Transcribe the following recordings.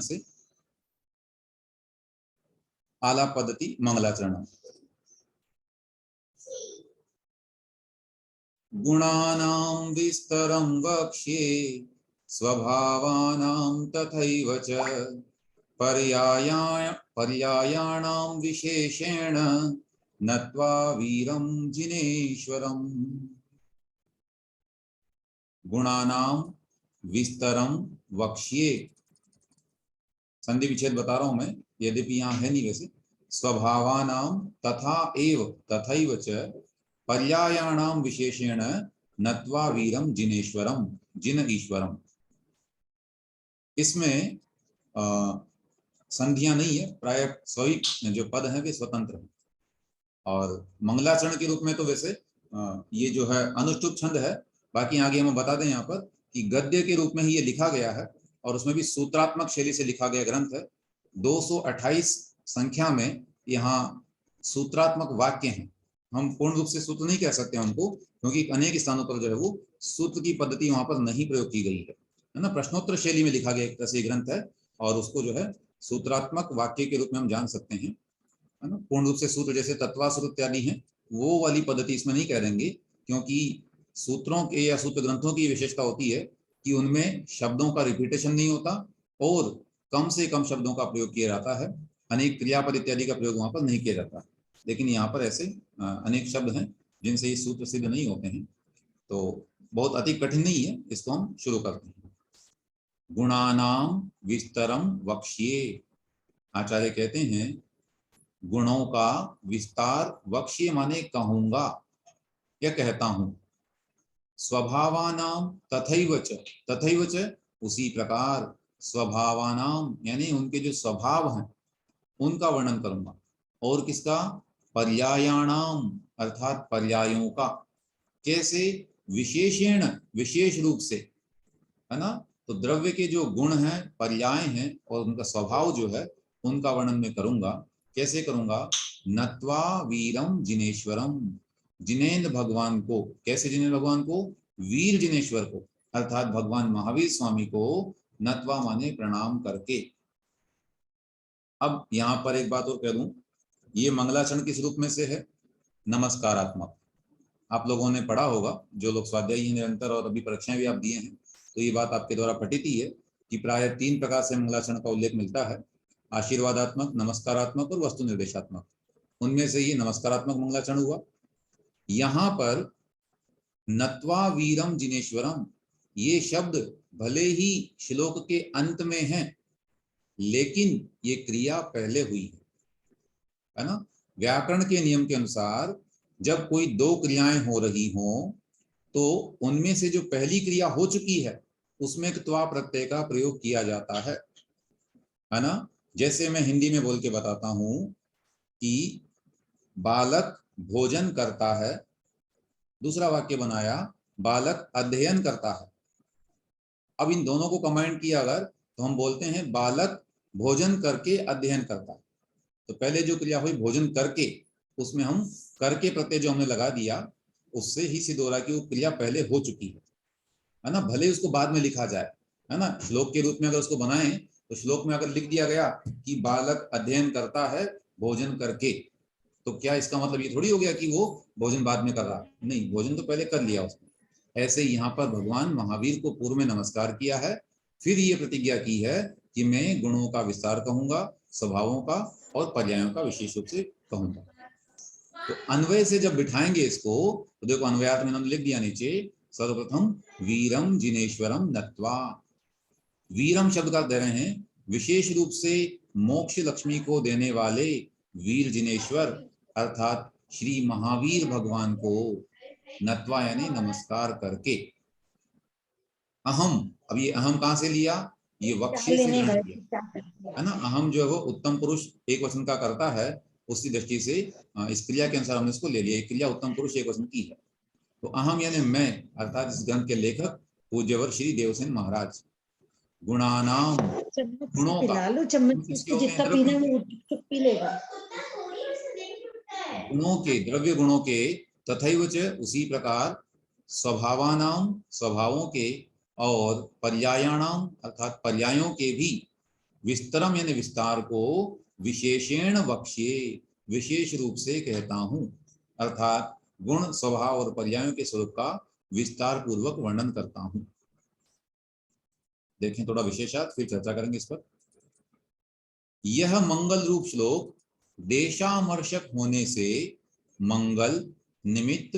से आला पद्धति मंगलाचरण। गुणानां विस्तरं वक्ष्ये स्वभावानां तथैव च पर्यायाणां विशेषेण नत्वा वीरं जिनेश्वरम्। गुणानां विस्तरं वक्ष्ये, संधि विच्छेद बता रहा हूं मैं, यद्यपि यहाँ है नहीं वैसे। स्वभावानां तथा एव तथैव च पर्यायाणां विशेषेण नत्वा वीरम जिनेश्वरम, जिन ईश्वरम। इसमें संधियां नहीं है, प्राय सभी जो पद हैं वे स्वतंत्र हैं। और मंगलाचरण के रूप में तो वैसे ये जो है अनुष्टुप छंद है। बाकी आगे हम बता दें यहाँ पर कि गद्य के रूप में ही ये लिखा गया है और उसमें भी सूत्रात्मक शैली से लिखा गया ग्रंथ है। 228 संख्या में यहाँ सूत्रात्मक वाक्य हैं। हम पूर्ण रूप से सूत्र नहीं कह सकते उनको, क्योंकि अनेक स्थानों पर जो है वो सूत्र की पद्धति वहां पर नहीं प्रयोग की गई है ना। प्रश्नोत्तर शैली में लिखा गया एक तरह से ग्रंथ है और उसको जो है सूत्रात्मक वाक्य के रूप में हम जान सकते हैं, है ना। पूर्ण रूप से सूत्र जैसे तत्वासुर इत्यादि हैं वो वाली पद्धति इसमें नहीं कह देंगे, क्योंकि सूत्रों के या सूत्र ग्रंथों की विशेषता होती है कि उनमें शब्दों का रिपीटेशन नहीं होता और कम से कम शब्दों का प्रयोग किया जाता है। अनेक क्रियापद इत्यादि का प्रयोग वहां पर नहीं किया जाता। लेकिन यहाँ पर ऐसे अनेक शब्द हैं जिनसे ये सूत्र सिद्ध नहीं होते हैं, तो बहुत अति कठिन नहीं है। इसको हम शुरू करते हैं। गुणानां विस्तरम वक्ष्ये, आचार्य कहते हैं गुणों का विस्तार वक्ष्ये माने कहूंगा या कहता हूं। स्वभावानां तथैव च, तथैव च उसी प्रकार, स्वभावानां यानी उनके जो स्वभाव हैं उनका वर्णन करूंगा। और किसका? पर्यायाणाम अर्थात पर्यायों का। कैसे? विशेषेण, विशेष रूप से, है ना। तो द्रव्य के जो गुण हैं, पर्याय हैं और उनका स्वभाव जो है उनका वर्णन मैं करूंगा। कैसे करूंगा? नत्वा वीरम जिनेश्वरम, जिनेन्द्र भगवान को। कैसे जिनेन्द्र भगवान को? वीर जिनेश्वर को, अर्थात भगवान महावीर स्वामी को नत्वा माने प्रणाम करके। अब यहाँ पर एक बात और कह दूं, ये मंगलाचरण किस रूप में से है? नमस्कारात्मक। आप लोगों ने पढ़ा होगा, जो लोग स्वाध्यायी हैं निरंतर और अभी परीक्षाएं भी आप दिए हैं, तो ये बात आपके द्वारा पठित ही है कि प्राय 3 प्रकार से मंगलाचरण का उल्लेख मिलता है। आशीर्वादात्मक, नमस्कारात्मक और वस्तु निर्देशात्मक। उनमें से ये नमस्कारात्मक मंगलाचरण हुआ। यहाँ पर नत्वा वीरम जिनेश्वरम, ये शब्द भले ही श्लोक के अंत में है लेकिन ये क्रिया पहले हुई है ना। व्याकरण के नियम के अनुसार जब कोई 2 क्रियाएं हो रही हों तो उनमें से जो पहली क्रिया हो चुकी है उसमें त्वा प्रत्यय का प्रयोग किया जाता है ना। जैसे मैं हिंदी में बोल के बताता हूं कि बालक भोजन करता है, दूसरा वाक्य बनाया बालक अध्ययन करता है। अब इन दोनों को कंबाइन किया अगर, तो हम बोलते हैं बालक भोजन करके अध्ययन करता है। तो पहले जो क्रिया हुई भोजन करके, उसमें हम करके प्रत्यय जो हमने लगा दिया उससे ही सिद्ध हो रहा कि वो क्रिया पहले हो चुकी है ना। भले उसको बाद में लिखा जाए, है ना। श्लोक के रूप में अगर उसको बनाएं तो श्लोक में अगर लिख दिया गया कि बालक अध्ययन करता है भोजन करके, तो क्या इसका मतलब ये थोड़ी हो गया कि वो भोजन बाद में कर रहा? नहीं, भोजन तो पहले कर लिया उसने। ऐसे यहाँ पर भगवान महावीर को पूर्व में नमस्कार किया है, फिर ये प्रतिज्ञा की है कि मैं गुणों का विस्तार कहूंगा, स्वभावों का और पर्यायों का विशेष रूप से कहूंगा। तो अन्वय से जब बिठाएंगे इसको, तो देखो अन्वयार्थ में लिख दिया नीचे, सर्वप्रथम वीरम जिनेश्वरम नत्वा। वीरम शब्द का दे रहे हैं विशेष रूप से मोक्ष लक्ष्मी को देने वाले वीर जिनेश्वर अर्थात श्री महावीर भगवान को नत्वा यानी नमस्कार करके। अहम, अब ये अहम कहां से लिया? ये वक्ष्य से ग्रहण किया, है ना। अहम जो है वो उत्तम पुरुष एक वचन का करता है, उसी दृष्टि से इस क्रिया के अनुसार हमने इसको ले लिया। क्रिया उत्तम पुरुष एक वचन की है। तो अहम यानी मैं, अर्थात इस ग्रंथ के लेखक पूज्यवर श्री देवसेन महाराज। गुणानाम, गुणों का, किसके होते हैं? द्रव्य, गुणों के, द्रव्य गुणों के, तथैव च उसी प्रकार, स्वभावानाम स्वभावों के, और पर्यायाणाम अर्थात पर्यायों के भी, विस्तरम यानी विस्तार को, विशेषेण वक्ष्ये विशेष रूप से कहता हूं, अर्थात गुण स्वभाव और पर्यायों के स्वरूप का विस्तार पूर्वक वर्णन करता हूं। देखें थोड़ा विशेषात, फिर चर्चा करेंगे इस पर। यह मंगल रूप श्लोक देशामर्शक होने से मंगल, निमित्त,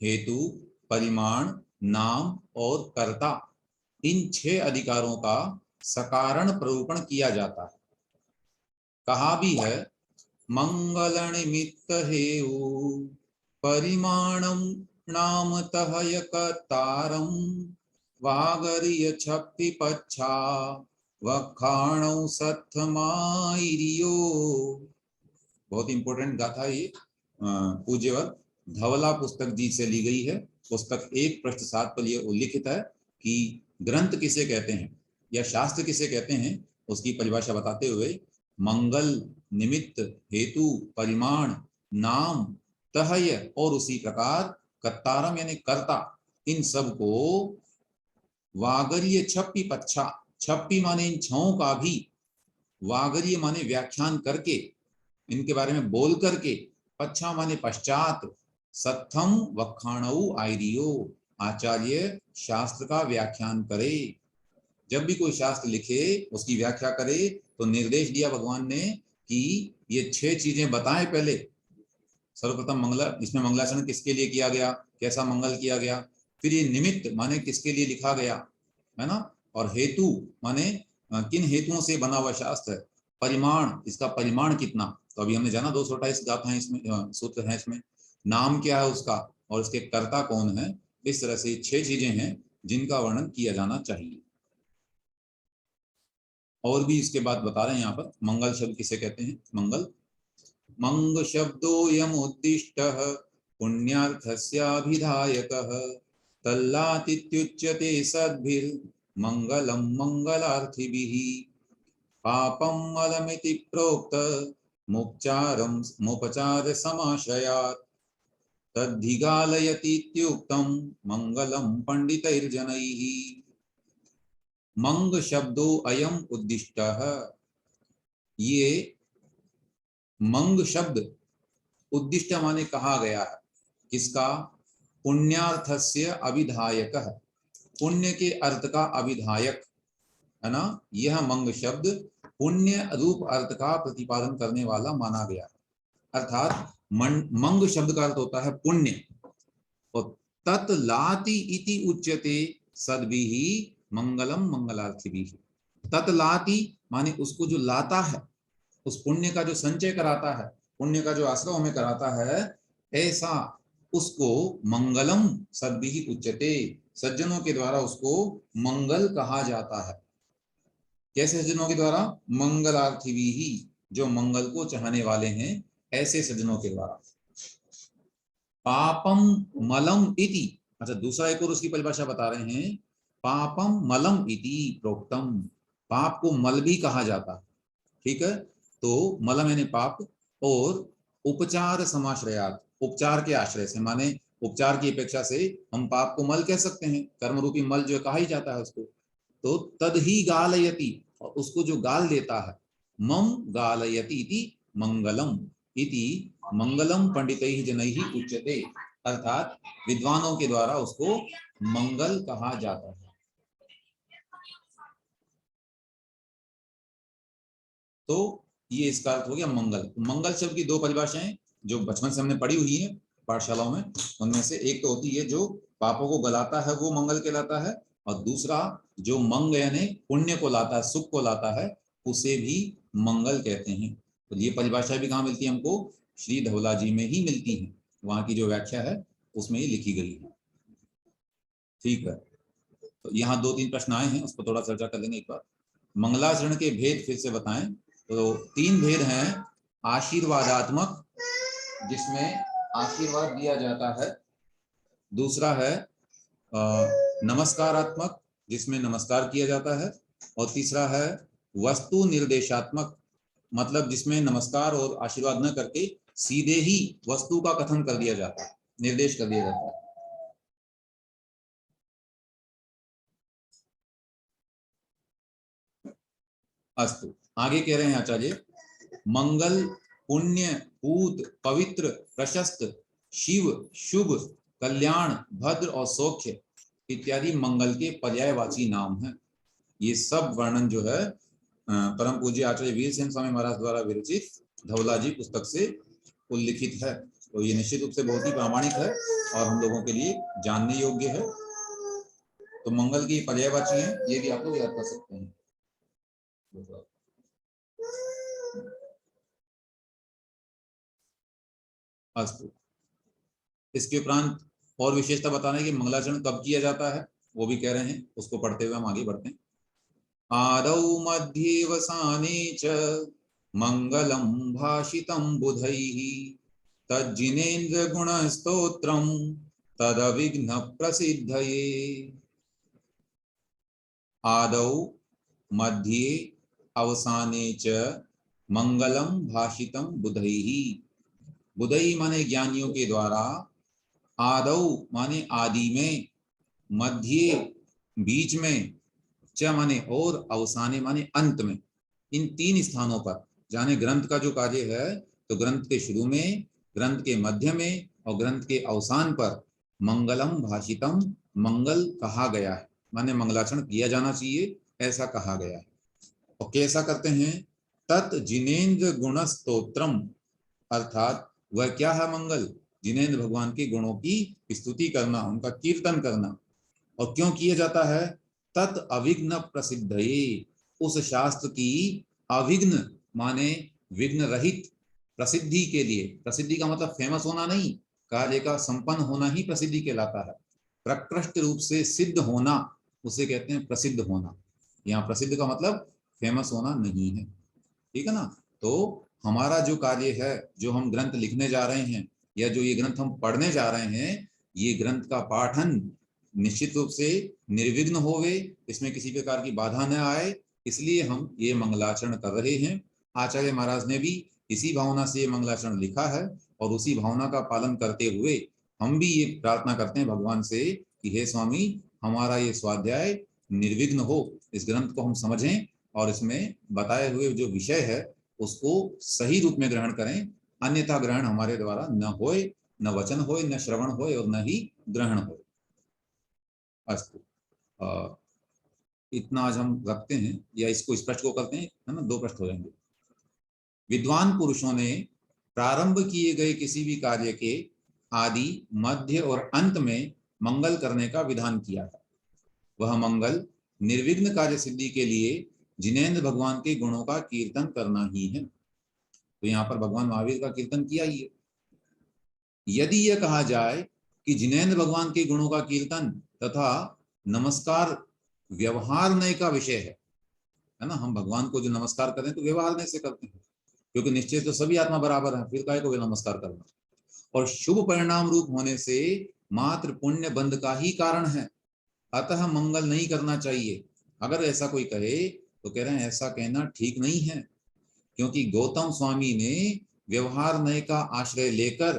हेतु, परिमाण, नाम और कर्ता, इन 6 अधिकारों का सकारण प्ररूपण किया जाता है। कहा भी है मंगल निमित्त हेतु परिमाणम नामतः यकर्तारं वागर्य छप्पि पच्छा वखाणौ सत्थमाइरियो। बहुत इंपॉर्टेंट गाथा ये पूज्यवत धवला पुस्तक जी से ली गई है। पुस्तक 1 पृष्ठ 7 पर यह उल्लिखित है कि ग्रंथ किसे कहते हैं या शास्त्र किसे कहते हैं, उसकी परिभाषा बताते हुए मंगल, निमित्त, हेतु, परिमाण, नाम, तहय और उसी प्रकार कर्तारम यानी कर्ता, इन सब को वागर्य छप्पी पच्छा, छप्पी माने इन 6 का भी, वागर्य माने व्याख्यान करके, इनके बारे में बोल करके, पच्छा माने पश्चात, सत्थम वखाणऊ आयरियो, आचार्य शास्त्र का व्याख्यान करे। जब भी कोई शास्त्र लिखे उसकी व्याख्या करे तो निर्देश दिया भगवान ने कि ये 6 चीजें बताएं पहले। सर्वप्रथम मंगल, इसमें मंगलाचरण किसके लिए किया गया, कैसा मंगल किया गया, फिर ये निमित्त माने किसके लिए लिखा गया, है ना, और हेतु माने किन हेतुओं से बना हुआ शास्त्र है, परिमाण, इसका परिमाण कितना, तो अभी हमने जाना 228 गाथाएं इसमें, सूत्र हैं इसमें, नाम क्या है उसका और उसके कर्ता कौन है। इस तरह से 6 चीजें हैं जिनका वर्णन किया जाना चाहिए। और भी इसके बाद बता रहे हैं यहाँ पर मंगल शब्द किसे कहते हैं। मंगल, मंग शब्दोऽयम् उद्दिष्टः पुण्यार्थस्याभिधायकः तल्लातित्युच्यते सद्भिर्मङ्गलं मङ्गलार्थिभिः पापं मलमिति प्रोक्त मुपचारं मुपचार समाश्रयात् तद्धिगालयतीत्युक्तं मङ्गलं पंडितैर्जनैः। मंग शब्दो अयम उद्दिष्टः, ये मंग शब्द उद्दिष्ट माने कहा गया है, किसका, पुण्यार्थस्य अभिधायक है, पुण्य के अर्थ का अभिधायक है ना। यह मंग शब्द पुण्य रूप अर्थ का प्रतिपादन करने वाला माना गया, अर्थात मंग शब्द का अर्थ होता है पुण्य, और तत्लाति इति उच्यते सद्भिः मंगलम मंगलार्थिभिः। तत्लाति माने उसको जो लाता है, उस पुण्य का जो संचय कराता है, पुण्य का जो आश्रय हमें कराता है, ऐसा उसको मंगलम सद्भिः उच्यते, सज्जनों के द्वारा उसको मंगल कहा जाता है। कैसे सज्जनों के द्वारा, मंगलार्थिभिः, जो मंगल को चाहने वाले हैं ऐसे सज्जनों के द्वारा। पापम मलम इति, अच्छा दूसरा एक और उसकी परिभाषा बता रहे हैं, पापम मलम इति प्रोक्तम, पाप को मल भी कहा जाता है, ठीक है। तो मलम यानी पाप, और उपचार समाश्रयात, उपचार के आश्रय से, माने उपचार की अपेक्षा से हम पाप को मल कह सकते हैं, कर्म रूपी मल जो कहा ही जाता है उसको। तो तद ही गालयति, और उसको जो गाल देता है, मम गालयति इति मंगलम इति मंगलम पंडितैः जनैः उच्यते, अर्थात विद्वानों के द्वारा उसको मंगल कहा जाता है। तो ये इसका अर्थ हो गया मंगल। मंगल शब्द की 2 परिभाषाएं जो बचपन से हमने पढ़ी हुई है पाठशालाओं में, उनमें से एक तो होती है जो पापों को गलाता है वो मंगल कहलाता है, और दूसरा जो मंग यानी पुण्य को लाता है, सुख को लाता है, उसे भी मंगल कहते हैं। तो ये परिभाषा भी कहाँ मिलती है हमको, श्री धवला जी में ही मिलती है, वहां की जो व्याख्या है उसमें ही लिखी गई है, ठीक है। तो यहाँ 2-3 प्रश्न आए हैं, उस पर थोड़ा चर्चा कर लेंगे एक बार। मंगलाचरण के भेद फिर से बताएं। तो 3 भेद हैं, आशीर्वादात्मक जिसमें आशीर्वाद दिया जाता है, दूसरा है नमस्कारात्मक जिसमें नमस्कार किया जाता है, और तीसरा है वस्तु निर्देशात्मक, मतलब जिसमें नमस्कार और आशीर्वाद न करके सीधे ही वस्तु का कथन कर दिया जाता है, निर्देश कर दिया जाता है। अस्तु। आगे कह रहे हैं आचार्य, मंगल, पुण्य, पूत, पवित्र, प्रशस्त, शिव, शुभ, कल्याण, भद्र और सौख्य इत्यादि मंगल के पर्यायवाची नाम हैं। ये सब वर्णन जो है परम पूज्य आचार्य वीरसेन स्वामी महाराज द्वारा विरचित धवलाजी पुस्तक से उल्लिखित है। तो ये निश्चित रूप से बहुत ही प्रामाणिक है और हम लोगों के लिए जानने योग्य है। तो मंगल की पर्यायवाची है, ये भी आप लोग याद कर सकते हैं। अस्तु, इसके उपरांत और विशेषता बताने की मंगलाचरण कब किया जाता है वो भी कह रहे हैं, उसको पढ़ते हुए हम आगे बढ़ते हैं। आदौ मध्येवसाने च मंगलम भाषितं बुधैः तज्जिनेन्द्र गुणस्तोत्रम तदविघ्न प्रसिद्धये। आदौ मध्ये अवसाने च मंगलम भाषितं बुधैः। बुधैः माने ज्ञानियों के द्वारा, आदौ माने आदि में, मध्य बीच में, च माने और, अवसाने माने अंत में। इन तीन स्थानों पर जाने ग्रंथ का जो कार्य है, तो ग्रंथ के शुरू में, ग्रंथ के मध्य में और ग्रंथ के अवसान पर मंगलम भाषितम, मंगल कहा गया है, माने मंगलाचरण किया जाना चाहिए ऐसा कहा गया है। और कैसा करते हैं? तत् जिनेन्द्र गुण स्तोत्रम, अर्थात वह क्या है मंगल? जिनेन्द्र भगवान के गुणों की स्तुति करना, उनका कीर्तन करना। और क्यों किया जाता है? तत् अविघ्न प्रसिद्धये, उस शास्त्र की अविघ्न माने विघ्न रहित प्रसिद्धि के लिए। प्रसिद्धि का मतलब फेमस होना नहीं, कार्य का संपन्न होना ही प्रसिद्धि कहलाता है। प्रकृष्ट रूप से सिद्ध होना उसे कहते हैं प्रसिद्ध होना। यहाँ प्रसिद्ध का मतलब फेमस होना नहीं है, ठीक है ना। तो हमारा जो कार्य है, जो हम ग्रंथ लिखने जा रहे हैं या जो ये ग्रंथ हम पढ़ने जा रहे हैं, ये ग्रंथ का पाठन निश्चित रूप से निर्विघ्न होवे, इसमें किसी प्रकार की बाधा न आए, इसलिए हम ये मंगलाचरण कर रहे हैं। आचार्य महाराज ने भी इसी भावना से ये मंगलाचरण लिखा है और उसी भावना का पालन करते हुए हम भी ये प्रार्थना करते हैं भगवान से कि हे स्वामी, हमारा ये स्वाध्याय निर्विघ्न हो, इस ग्रंथ को हम समझें और इसमें बताए हुए जो विषय है उसको सही रूप में ग्रहण करें, अन्यथा ग्रहण हमारे द्वारा न होए, न वचन होए, न श्रवण होए और न ही ग्रहण होए। अस्तु, इतना आज हम रखते हैं, या इसको स्पष्ट को करते हैं, है ना, दो प्रश्न हो जाएंगे। विद्वान पुरुषों ने प्रारंभ किए गए किसी भी कार्य के आदि, मध्य और अंत में मंगल करने का विधान किया है। वह मंगल निर्विघ्न कार्य सिद्धि के लिए जिनेन्द्र भगवान के गुणों का कीर्तन करना ही है। तो यहाँ पर भगवान महावीर का कीर्तन किया ही है। यदि यह कहा जाए कि जिनेन्द्र भगवान के गुणों का कीर्तन तथा नमस्कार व्यवहार नय का विषय है ना, हम भगवान को जो नमस्कार करें तो व्यवहार नय से करते हैं, क्योंकि निश्चय तो सभी आत्मा बराबर है, फिर काहे को नमस्कार करना। और शुभ परिणाम रूप होने से मात्र पुण्य बंध का ही कारण है, अतः मंगल नहीं करना चाहिए। अगर ऐसा कोई कहे तो कह रहे हैं ऐसा कहना ठीक नहीं है, क्योंकि गौतम स्वामी ने व्यवहार नय का आश्रय लेकर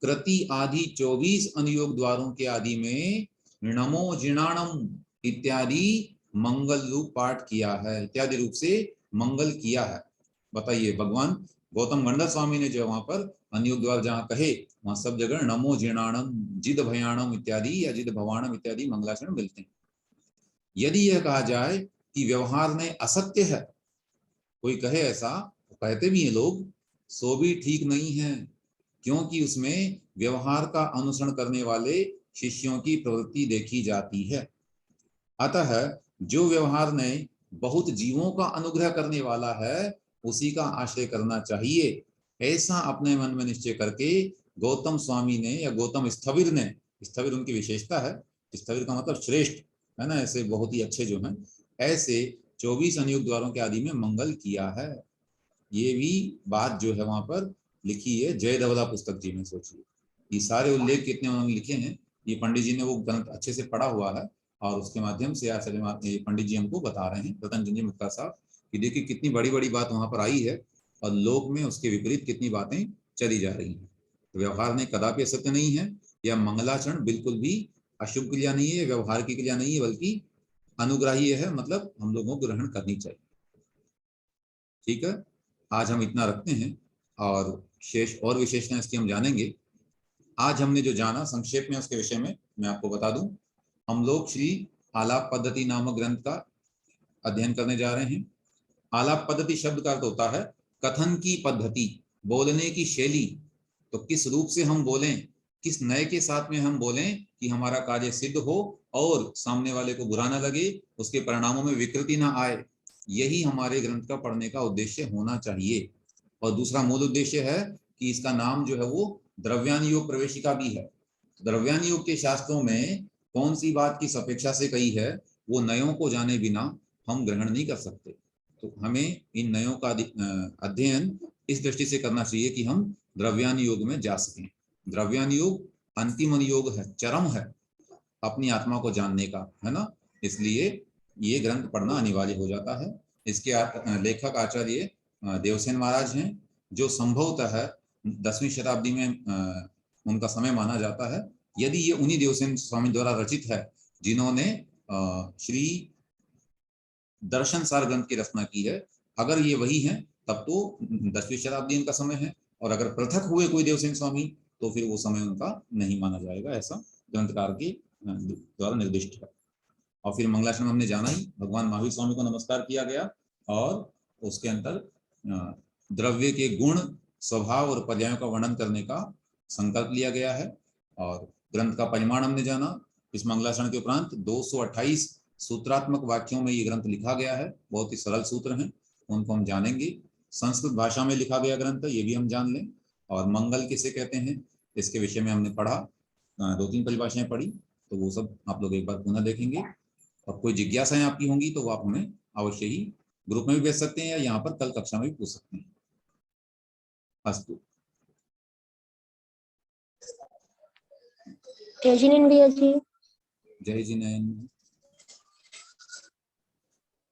कृति आदि 24 अनुयोग द्वारों के आदि में नमो जिणाणम इत्यादि मंगल रूप पाठ किया है, इत्यादि रूप से मंगल किया है। बताइए, भगवान गौतम गंडा स्वामी ने जो वहां पर अनुयोग द्वार जहाँ कहे, वहां सब जगह नमो जिणाणम, जिद भयाणम इत्यादि या जिद भवाणम इत्यादि मंगलाचरण मिलते हैं। यदि यह कहा जाए कि व्यवहार में असत्य है, कोई कहे ऐसा, तो कहते भी हैं लोग, सो भी ठीक नहीं है, क्योंकि उसमें व्यवहार का अनुसरण करने वाले शिष्यों की प्रवृत्ति देखी जाती है। अतः जो व्यवहार ने बहुत जीवों का अनुग्रह करने वाला है उसी का आश्रय करना चाहिए, ऐसा अपने मन में निश्चय करके गौतम स्वामी ने या गौतम स्थविर ने, स्थविर उनकी विशेषता है, स्थविर का मतलब श्रेष्ठ है ना, ऐसे बहुत ही अच्छे जो हैं, ऐसे 24 अनुयोग द्वारों के आदि में मंगल किया है। ये भी बात जो है वहां पर लिखी है जय धवला पुस्तक जी में। सोचिए, ये सारे उल्लेख कितने उन्होंने लिखे हैं, ये पंडित जी ने वो ग्रंथ अच्छे से पढ़ा हुआ है और उसके माध्यम से आचार्य पंडित जी हमको बता रहे हैं, रतन जी मुक्ता साहब, कि देखिए कितनी बड़ी बड़ी बात वहां पर आई है और लोक में उसके विपरीत कितनी बातें चली जा रही हैं। तो व्यवहार में कदापि असत्य नहीं है, या मंगलाचरण बिल्कुल भी अशुभ क्रिया नहीं है, व्यवहार की क्रिया नहीं है, बल्कि अनुग्राही है, मतलब हम लोगों को ग्रहण करनी चाहिए। ठीक है, आज हम इतना रखते हैं और शेष और विशेषताएं इसकी हम जानेंगे। आज हमने जो जाना संक्षेप में उसके विषय में मैं आपको बता दूं। हम लोग श्री आलाप पद्धति नामक ग्रंथ का अध्ययन करने जा रहे हैं। आलाप पद्धति शब्द का अर्थ होता है कथन की पद्धति, बोलने की शैली। तो किस रूप से हम बोलें, किस नए के साथ में हम बोलें कि हमारा कार्य सिद्ध हो और सामने वाले को बुरा ना लगे, उसके परिणामों में विकृति ना आए, यही हमारे ग्रंथ का पढ़ने का उद्देश्य होना चाहिए। और दूसरा मूल उद्देश्य है कि इसका नाम जो है वो द्रव्यान योग प्रवेशिका भी है। द्रव्यान योग के शास्त्रों में कौन सी बात किस अपेक्षा से कही है, वो नयों को जाने बिना हम ग्रहण नहीं कर सकते। तो हमें इन नयों का अध्ययन इस दृष्टि से करना चाहिए कि हम द्रव्यान योग में जा सकें। द्रव्यान योग अंतिम योग है, चरम है अपनी आत्मा को जानने का, है ना। इसलिए ये ग्रंथ पढ़ना अनिवार्य हो जाता है। इसके लेखक आचार्य देवसेन महाराज हैं, जो संभवतः 10वीं शताब्दी में उनका समय माना जाता है। यदि ये उन्हीं देवसेन स्वामी द्वारा रचित है जिन्होंने श्री दर्शन सार ग्रंथ की रचना की है, अगर ये वही है तब तो 10वीं शताब्दी इनका समय है। और अगर पृथक हुए कोई देवसेन स्वामी तो फिर वो समय उनका नहीं माना जाएगा, ऐसा ग्रंथकार के द्वारा निर्दिष्ट है। और फिर मंगलाचरण हमने जाना ही, भगवान महावीर स्वामी को नमस्कार किया गया और उसके अंतर द्रव्य के गुण, स्वभाव और पर्यायों का वर्णन करने का संकल्प लिया गया है। और ग्रंथ का परिमाण हमने जाना। इस मंगलाचरण के उपरांत 228 सूत्रात्मक वाक्यों में ये ग्रंथ लिखा गया है। बहुत ही सरल सूत्र हैं, उनको हम जानेंगे। संस्कृत भाषा में लिखा गया ग्रंथ है, ये भी हम जान लें। और मंगल किसे कहते हैं इसके विषय में हमने पढ़ा, 2-3 परिभाषाएं पढ़ी, तो वो सब आप लोग एक बार पुनः देखेंगे। और कोई जिज्ञासाएं आपकी होंगी तो वो आप हमें अवश्य ही ग्रुप में भी भेज सकते हैं या यहाँ पर कल कक्षा में भी पूछ सकते हैं। अस्तु। जय जिनेन्द्र भैया जी। जय जिनेन्द्र।